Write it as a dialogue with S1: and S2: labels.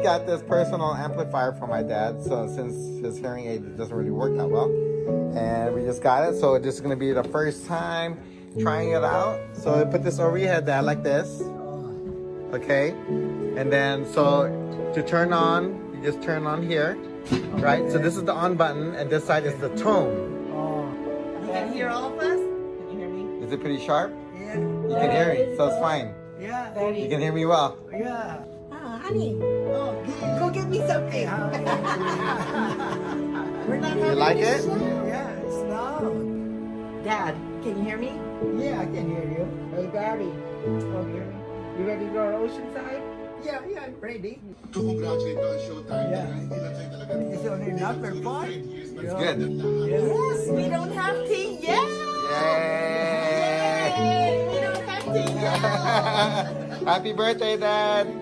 S1: got this personal amplifier for my dad. So since his hearing aid doesn't really work that well, and we just got it. So this is gonna be the first time trying it out. So I put this over your head, Dad, like this. Okay, and then so to turn on, you just turn on here, right? So this is the on button, and this side is the tone.
S2: You can hear all of us? Can you hear me?
S1: Is it pretty sharp?
S3: Yeah.
S1: You can hear me, so it's fine.
S3: Yeah.
S1: You can hear me well.
S3: Yeah.
S2: Oh, honey. Oh, go get me something. We're not having
S1: You like it?
S3: Yeah, it's loud.
S2: Dad, can you hear me?
S3: Yeah, I can hear you.
S2: Hey, Daddy. Oh, hear me? You ready to go to Oceanside?
S3: Yeah, I'm ready.
S4: To congratulate on Showtime.
S3: Yeah.
S4: Hindi lang kayo talaga.
S3: It's only number 5.
S1: It's good.
S2: Yes, we don't have tea yet.
S1: Yay!
S2: We don't have tea yet.
S1: Happy birthday, Dad!